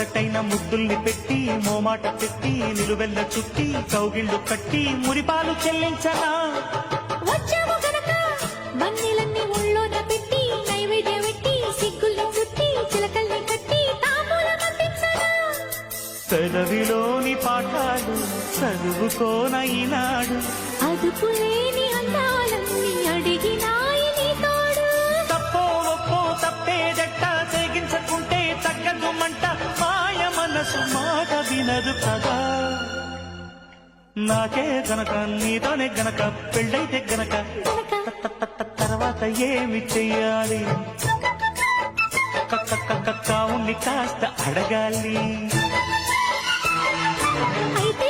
మొదటైన ముద్దుల్ని పెట్టి మోమాట పెట్టి నిలువెల్ల చుట్టి కౌగిళ్ళు కట్టి మురిపాలు చెల్లించనా వచ్చాము గనక వన్నెలన్నీ ఒళ్ళోన పెట్టి నైవేద్యం పెట్టి సిగ్గుల్ని చుట్టి చిలకల్ని కట్టి తాంబూలం అందించనా పెదవిలోని పాఠాలు చదువుకోన ఈనాడు అదుపులేని అందాలన్నీ అడిగినాయి నీ తోడు తప్పో ఒప్పో తప్పేదెట్ట తెగించకుంటే తగ్గదు మంట మాయ మనసు మాట వినదు కదా నాకే గనక నీతోనే గనక పెళ్ళైతే గనక తర్వాత ఏమి చెయ్యాలి కావుని కాస్త అడగాలి అయితే